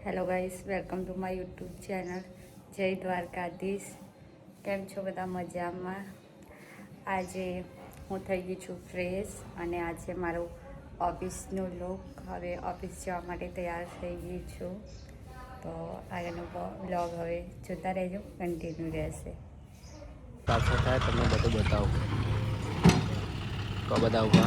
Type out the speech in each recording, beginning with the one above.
Hello guys, welcome to my YouTube channel જય દ્વારકાધીશ. કેમ છો બધા? મજામાં. આજે હું થઈ ગઈ છું ફ્રેશ અને આજે મારું ઓફિસનું લુક. હવે ઓફિસ જવા માટે તૈયાર થઈ ગઈ છું. તો આગળનો બ્લોગ હવે જોતા રહેજો, કન્ટિન્યુ રહેશે. પાછળ થાય તમને બધું બતાવું. તો બતાવું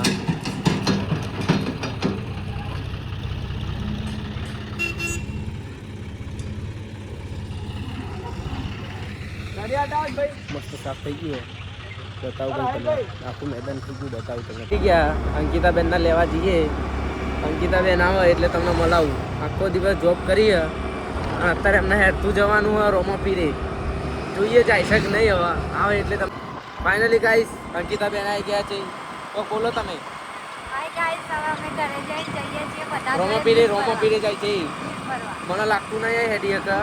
મસ્ત સાફ થઈ ગયું. બતાવું ભાઈ તમને આખું મેદાન થઈ ગયું. બતાવું તમને થઈ ગયા. અંકિતાબેન ના લેવા જઈએ. અંકિતાબેન આવે એટલે તમને મળાવું. આખો દિવસ જોબ કરી અત્યારે એમને હેરતું જવાનું હોય રોમો પીરે. જોઈએ જાય છે કે નહીં હવે આવે એટલે તમે ફાઇનલી ગાઈસ અંકિતાબેન આવી ગયા છે. તો બોલો તમે. હાય ગાઈસ, હવે અમે ઘરે જઈએ છીએ બધા. રોમો પીરે જાય છે. મને લાગતું નહીં હેડી હતા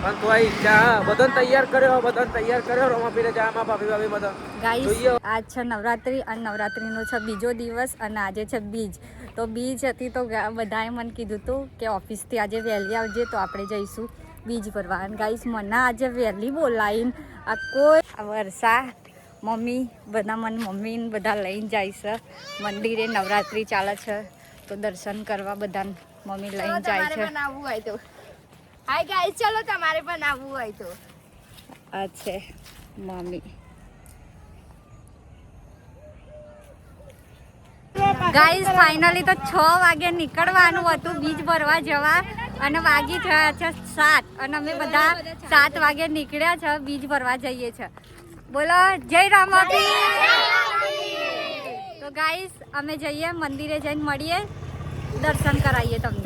પણ તો ઈચ્છા બધાને તૈયાર કર્યો રોમા પીરે જવામાં ભાભી બધા. ગાઈસ આજ છે નવરાત્રી અને નવરાત્રીનો છે બીજો દિવસ અને આજે છે બીજ. તો બીજ હતી તો બધાએ મને કીધું હતું કે ઓફિસથી આજે વહેલી આવજે તો આપણે જઈશું બીજ ભરવા. અને ગાઈસ મને આજે વહેલી બોલાવીને આ કોઈ વર્ષા મમ્મી બધા મમ્મીને બધા લઈને જાય છે મંદિરે. નવરાત્રી ચાલે છે તો દર્શન કરવા બધાને મમ્મી લઈને જાય છે. હાય ગાઈસ, ચલો તમારે પણ આવવું હોય તો. આ છે મમ્મી. ગાઈસ ફાઇનલી તો 6 વાગે નીકળવાનું હતું બીજ ભરવા જવા અને વાગી થયા છે 7 અને અમે બધા 7 વાગે નીકળ્યા છે બીજ ભરવા જઈએ છે. બોલો જય રામાપી. તો ગાઈસ અમે જઈએ મંદિરે જઈને મળીએ, દર્શન કરાવીએ તમને.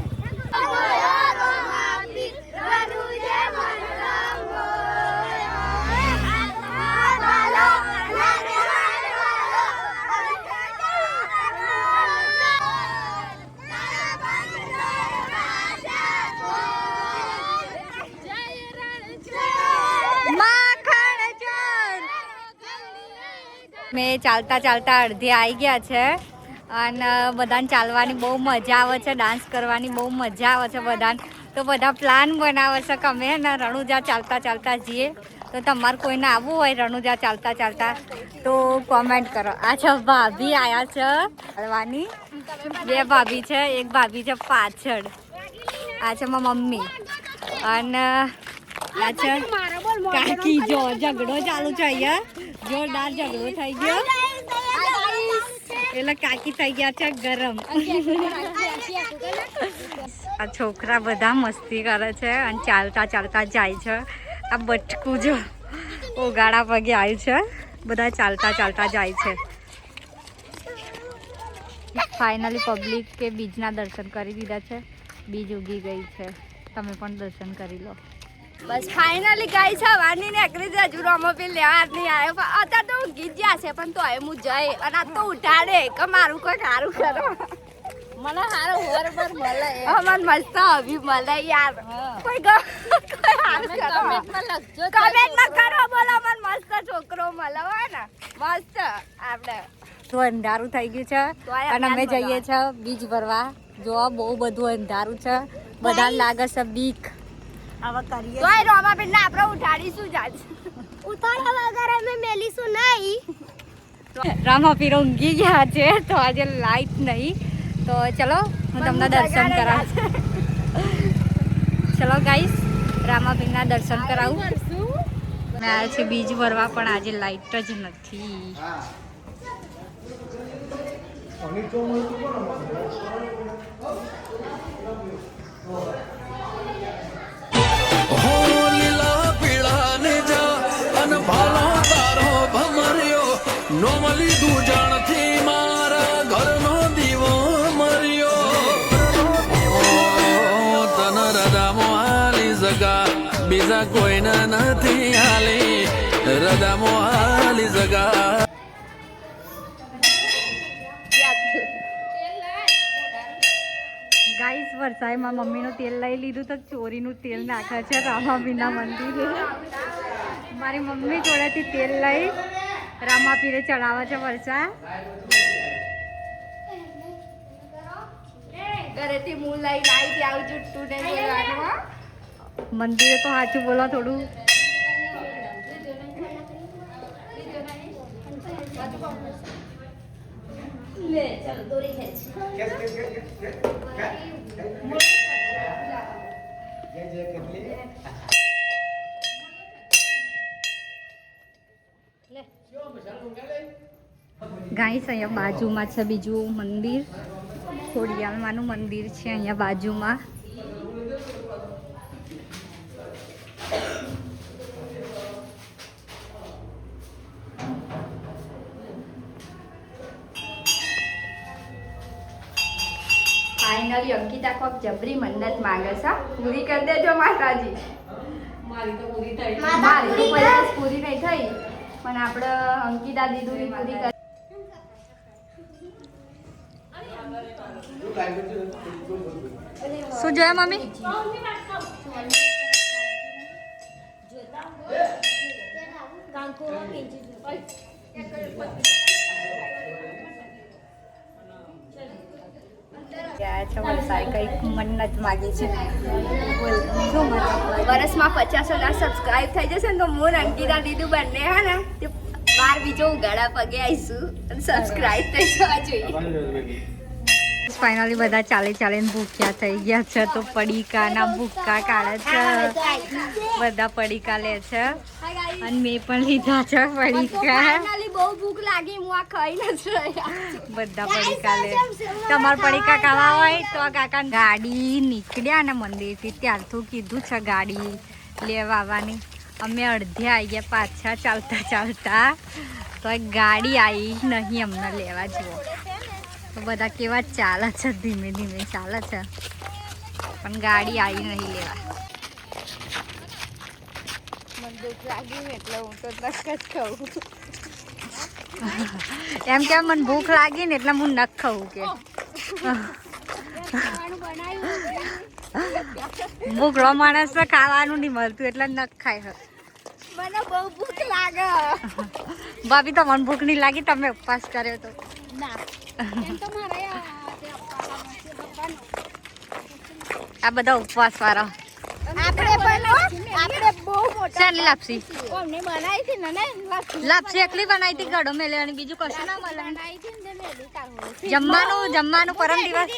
મેં ચાલતા અડધી આવી ગયા છે અને બધાને ચાલવાની બહુ મજા આવે છે, ડાન્સ કરવાની બહુ મજા આવે છે બધાને. તો બધા પ્લાન બનાવે છે કે અમે ને રણુજા ચાલતા જઈએ. તો તમારે કોઈને આવવું હોય રણુજા ચાલતા તો કોમેન્ટ કરો. આ છે ભાભી આવ્યા છે ચાલવાની. 2 ભાભી છે, એક ભાભી છે પાછળ. આ છે મારી મમ્મી અને આ છે કાકી. જો ઝઘડો ચાલુ છે અહીંયા, જોરદાર ઝઘડો થઈ ગયો એટલે કાકી થઈ ગયા છે ગરમ. આ છોકરા બધા મસ્તી કરે છે અને ચાલતા જાય છે. આ બટકું જો ઓગાળા પગે આવ્યું છે. બધા ચાલતા જાય છે. ફાઇનલી પબ્લિક કે બીજના દર્શન કરી દીધા છે. બીજ ઉગી ગઈ છે, તમે પણ દર્શન કરી લો. બસ ફાઇનલી ગાઈ છે વાની ને એકરી હજુ રોમોપી લેવા નહીં આવ્યો. અત્યારે તો ઊંઘી જ ગયા છે પણ તો હું જઈ અને આ તો ઉઠાડે કે મારું કોઈ સારું કરો. મને સારું બરોબર મળે. મને મસ્ત અભી મળે યાર. કોઈ સારું કરો કમેન્ટમાં કરો. બોલો મને મસ્ત છોકરો મળે હોય ને મસ્ત. આપણે તો અંધારું થઈ ગયું છે અને અમે જઈએ છીએ બીજ ભરવા. જો બહુ બધું અંધારું છે, બધા લાગે છે બીક. હવે કરીએ તો રોમાપીર ને આપણે ઉઠાડીશું જ આજ. ઉઠાડવા વગર અમે મેલીશું નહીં. રામાપીર ઊંઘી ગયા છે તો આજે લાઈટ નહીં. તો ચલો હું તમને દર્શન કરાવું. ચલો ગાઈસ રામાપીરના દર્શન કરાવું. મેં આવ્યા છે બીજ ભરવા પણ આજે લાઈટ જ નથી. નોમલી દૂજણથી મારા ઘરનો દીવો મર્યો. તન રદામો હાલી જગા બીજા કોઈને નથી હાલી. રદામો હાલી જગા. ગાઈસ વરસાએ મારા મમ્મીનું તેલ લઈ લીધું તો ચોરીનું તેલ નાખે છે રામાપીરના મંદિરે. મારી મમ્મી જોડેથી તેલ લઈ રામાપીરે ચડાવે છે વરસા. ઘરેથી હું લઈને આવી આવું છું તું ને બોલવાનું. મંદિરે તો સાચું બોલો થોડું. ગાઈસ અહીંયા બાજુમાં છે બીજું મંદિર, ખોડિયાલમાનું મંદિર છે અહીંયા બાજુમાં. ફાઇનલી અંકિતા કોક જબરી મન્નત માંગે છે, પૂરી કરી દેજો માતાજી. મારી તો પૂરી થઈ, મારી તો પહેલા પૂરી નહીં થઈ, પણ આપણે અંકિતા દીદુની પૂરી કરી. શું જોયા મમ્મી? કઈક મન્નત માગી છે. વર્ષમાં 50,000 સબસ્ક્રાઇબ થઈ જશે ને તો હું અંકિતા દીદુ બંને હે ને તે બાર બીજો ઉગાડા પગે આવીશું અને સબસ્ક્રાઇબ થઈ જવા જોઈએ. ફાઇનલી બધા ચાલીને ભૂખ્યા થઈ ગયા છે, તો પડીકાના ભૂક્કા કાઢે છે, બધા પડીકા લે છે અને મેં પણ લીધા છે પડીકા. ફાઇનલી બહુ ભૂખ લાગી, હું આ ખાઈ નથી રહ્યા. બધા પડીકા લે. તમારે પડીકા ખાવા હોય તો આ કાકા ગાડી નીકળ્યા ને મંદિરથી ત્યારથી કીધું છે ગાડી લેવા આવવાની. અમે અડધે આવી ગયા પાછા ચાલતા તો ગાડી આવી નહીં અમને લેવા. જુઓ તો બધા કેવા ચાલે છે, ધીમે ચાલે છે, પણ ગાડી આવી નહીં લેવા. મને ભૂખ લાગી ને એટલે હું તો નખ જ ખાઉં. એમ કે મને ભૂખ લાગી ને એટલે હું નખ ખાઉં કે ભૂખડો માણસ ને ખાવાનું નહીં મળતું એટલે નખ ખાય. મને બહુ ભૂખ લાગે. ભાભી તો મને ભૂખ નહીં લાગી, તમે ઉપવાસ કર્યો તો. ના એમ તો મારે આ બધા ઉપવાસ વાળા આપણે બહુ મોટા ચાલી લાપસી અમને બનાવી હતી ને લાપસી એકલી બનાવી હતી, ગળો મેલે અને બીજું કશું ના મળે. બનાવી હતી ને મેલી કાઢો. જમવાનું પરમ દિવસ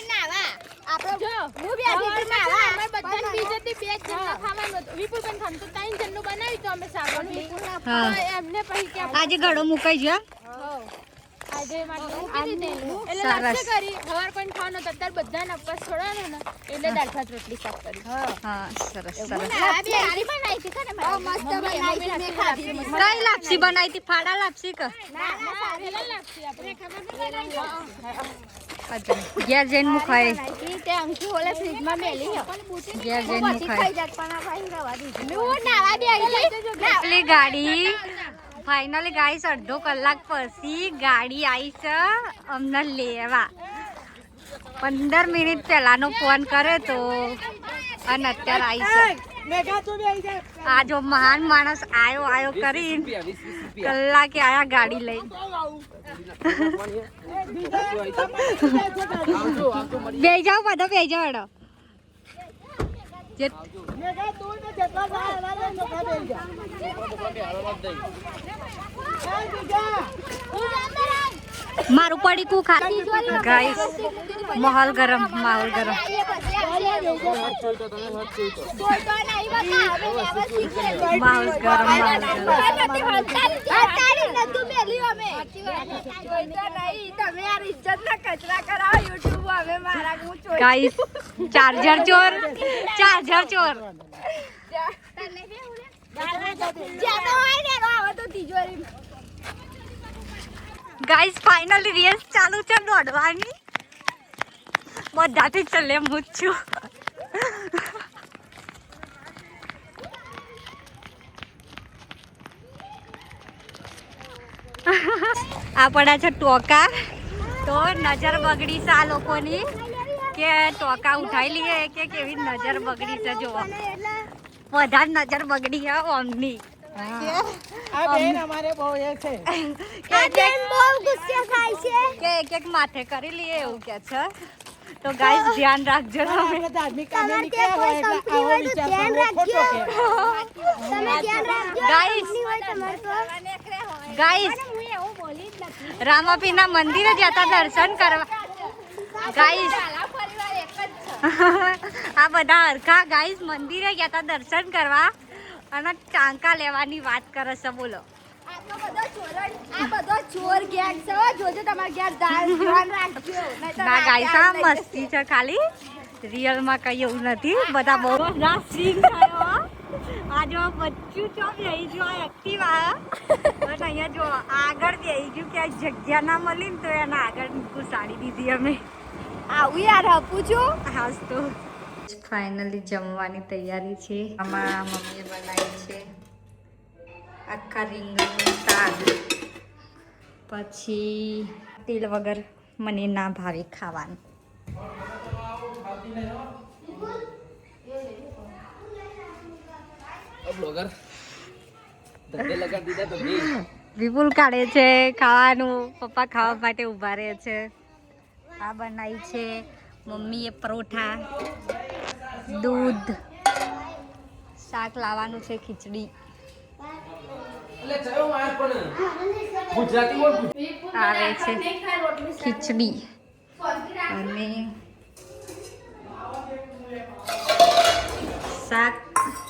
આપણે જો હું બી આજે નાવા અમે બધાને બીજેથી બે જણ ખાવાનું હતું. વિપુલબેન ખાન તો 3 જણનું બનાવ્યું તો અમે સાગવાનું. હા. એમને પછી કે આજે ગળો મુકાઈ ગયો. આજે માટે મૂકી દીધેલું એટલે લાગશે કરી હવાર કોઈ ખાવાનો તો અત્યારે બધાને ઉપવાસ છોડવાનો ને એટલે દાળ ભાત રોટલી શાક કરી. હા સરસ. આ બી આરી બનાવી હતી ને મસ્ત બનાવી હતી મેં ખાધી. કઈ લાપસી બનાવી હતી? ફાડા લાપસી કે ના સારી લાગતી આપણે ખબર નહીં. ઘેર જઈને મુખાય. તે અંકી ઓલે ફ્રીજમાં મેલી હે. ઘેર જઈને મુખાય. ખાઈ જાત પણ આ ભાઈ રવા દીધી. હું નાવા બી આવી એટલી ગાડી ફાઇનલી ગાઈસ અડધો કલાક પછી ગાડી આવી છે અમને લેવા. 15 મિનિટ પહેલાનો ફોન કર્યો તો અને અત્યારે આવી છે. આ જો મહાન માણસ આયો કરીને કલાકે આયા ગાડી લઈ. બે જાઓ બધા બે જાઓ હેડો. મારું પડીકું ખા ગાઈસ. માહોલ ગરમ. માહોલ ગરમ. ગાઈસ ચાર્જર ચોર. ગાઈસ ફાઇનલી રેસ ચાલુ છે દોડવાની. બધાથી છેલ્લે હું જ છું. આ પડ્યા છે ટોકા. તો નજર બગડી છે આ લોકોની કે ટોકા ઉઠાઈ લઈએ કે કેવી નજર બગડી છે. જોવો બધા નજર બગડી છે ઓમની. એક માથે કરી લઈએ એવું કે છે. તો ગાઈસ ધ્યાન રાખજો. ગાઈસ રામાપીરના મંદિરે જતા દર્શન કરવા ગાઈસ આ બધા હરખા ગાઈસ મંદિરે ગયા દર્શન કરવા અને ટાંકા લેવાની વાત કરે છે બોલો. આ બધો ચોર ગેંગ છે હો. જોજો તમારા ઘેર ધ્યાન રાખજો ના ગાઈસ આ મસ્તી છે ખાલી રિયલમાં કઈ એવું નથી. બધા બહુ સિંગ થયો આ જો બચ્ચું ચો બેહી ગયો એક્ટિવા અને અહીંયા જો આગળ બેહી ગયું કે જગ્યા ના મળી ને તો એના આગળ ઘુસાડી દીધી અમે. આવું યાર હપું છું. હાસ તો ફાઇનલી જમવાની તૈયારી છે. આમાં મમ્મીએ બનાવી છે આખા રીંગણનું શાક. પછી તેલ વગર મને ના ભાવે ખાવાનું. વિપુલ કાઢે છે ખાવાનું. પપ્પા ખાવા માટે ઊભા રહે છે. આ બનાવી છે મમ્મીએ પરોઠા, દૂધ, શાક લાવવાનું છે, ખીચડી. આવે છે ખીચડી અને શાક.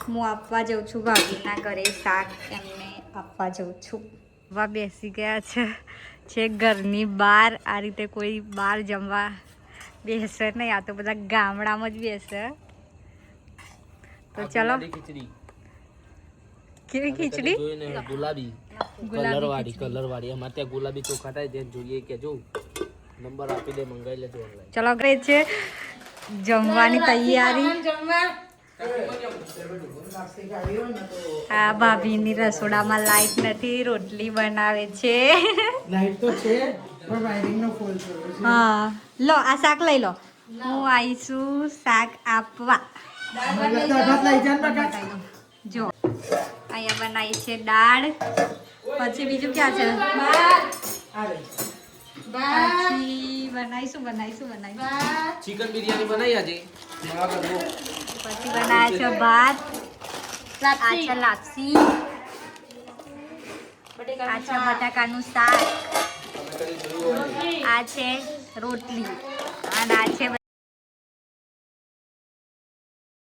હું આપવા જાઉં છું ભાભીના ઘરે. શાક એમને આપવા જાઉં છું. વા બેસી ગયા છે ઘરની બહાર. આ રીતે કોઈ બહાર જમવા બેસે નહીં. આ તો બધા ગામડામાં જ બેસે. તો ચલો કેવી ખીચડી? ગુલાબી કલર વાળી અમારે ત્યાં ગુલાબી ચોખા થાય જે જોઈએ કે જો નંબર આપી દે મંગાવી લેજો ઓનલાઈન. ચલો કરે છે જમવાની તૈયારી. આ ભાભીની રસોડામાં લાઈટ નથી. રોટલી બનાવે છે. લાઈટ તો છે પણ વાયરિંગ નો ફોલ્ટ છે. હા લો આ શાક લઈ લો. હું આવીશું શાક આપવા. જો અહીંયા બનાવી છે દાળ. પછી બીજું ક્યાં છે? પછી બનાવીશું ચિકન બિરયાની બનાવી આજે. પછી બનાવ્યા છે ભાત. આ છે લાપસી. આ છે બટાકાનું શાક. આ છે રોટલી અને આ છે